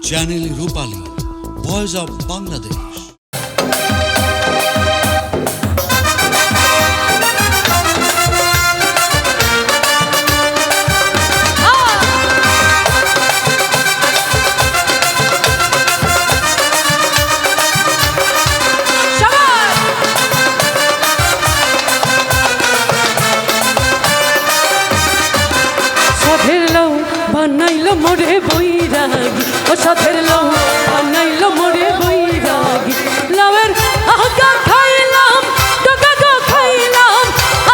Channel Rupali, voice of Bangladesh. বানাইলো মোরে বৈরাগী, ও সাথের লও বানাইলো মোরে বৈরাগী। লাউয়ের আহকা খাইলাম, ডোকা গো খাইলাম,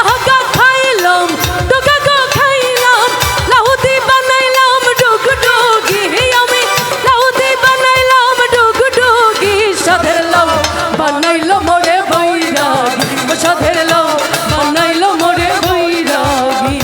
আহকা খাইলাম, ডোকা গো খাইলাম। লাউদি বানাইলাম ডুগডুগি, আমি লাউদি বানাইলাম ডুগডুগি। সাথের লও বানাইলো মোরে বৈরাগী, ও সাথের লও বানাইলো মোরে বৈরাগী।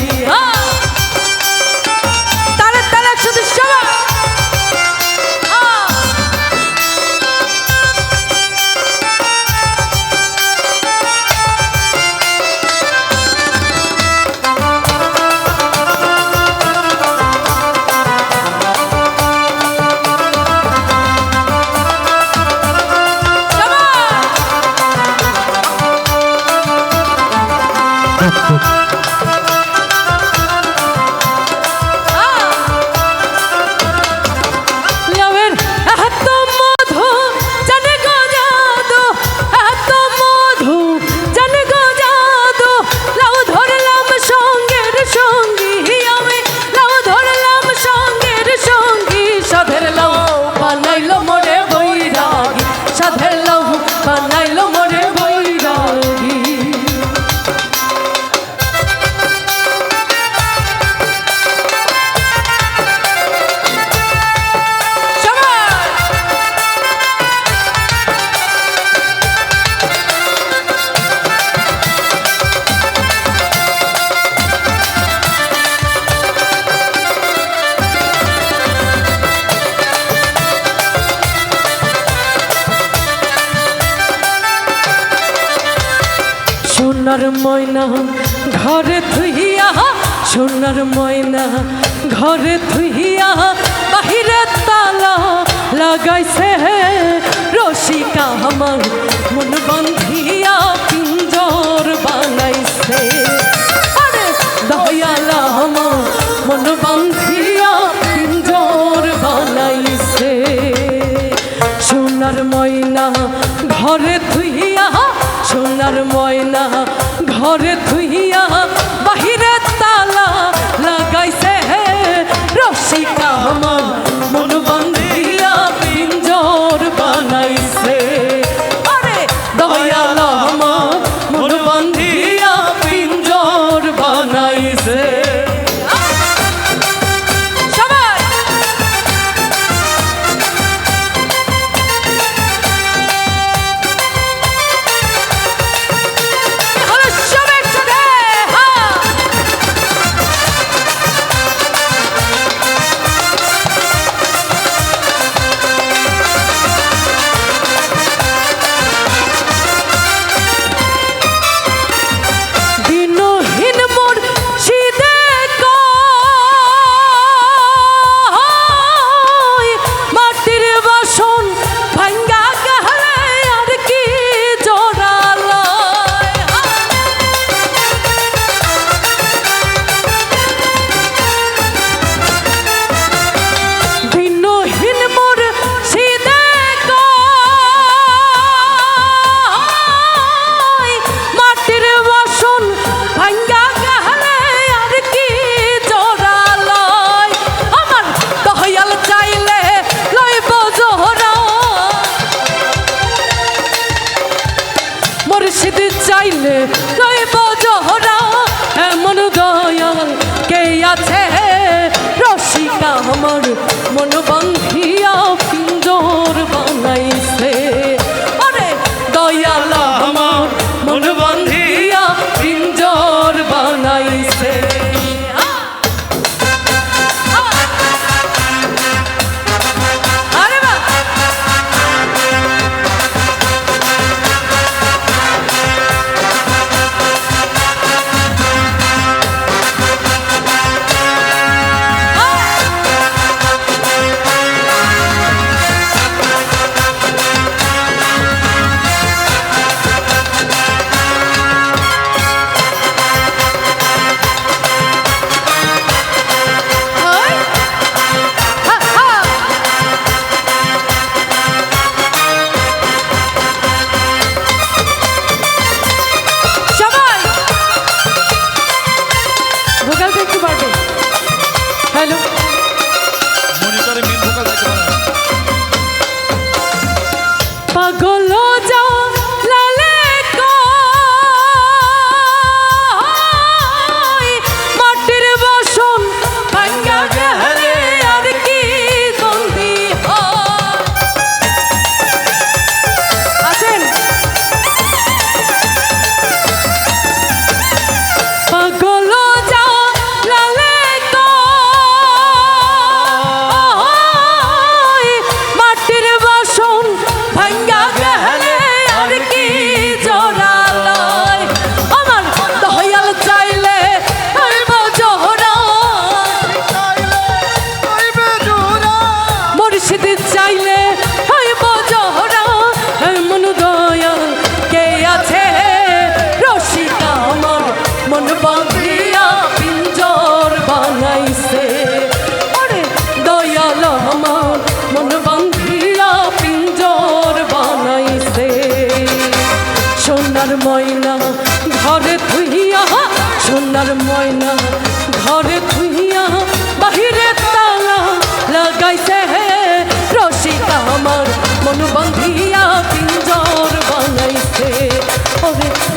সোনার ময়না ঘরে থুইয়া, সোনার ময়না ঘরে থুইয়া, বাহিরে তালা লাগাইছে রসিকা আমার মন বান্ধিয়া পিঞ্জর বানাইছে। আরে দয়ালা আমার মন বান্ধিয়া পিঞ্জর বানাইছে। সোনার ময়না ঘরে থুইয়া, সোনার ময়না ঘরে থুইয়া, বাহিরে তালা লাগাইছে রসিকা আমার মন বান্ধিয়া পিঞ্জর বানাইছে। আরে দয়ালা আমার মন বান্ধিয়া পিঞ্জর বানাইছে। চাইলে রইব জোহরা, এমন দয়াল কে আছে রসিকা আমার মন বান্ধিয়া পিঞ্জর বানাইছে। আরে দয়ালা আমার মন বান্ধিয়া পিঞ্জর বানাইছে।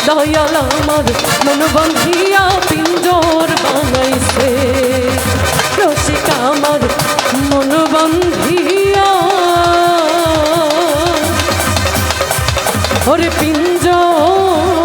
দয়াল আমার মন বন্ধিয়া পিঞ্জর বানাইছে রসিক আমার মন বন্ধিয়া ওরে পিঞ্জর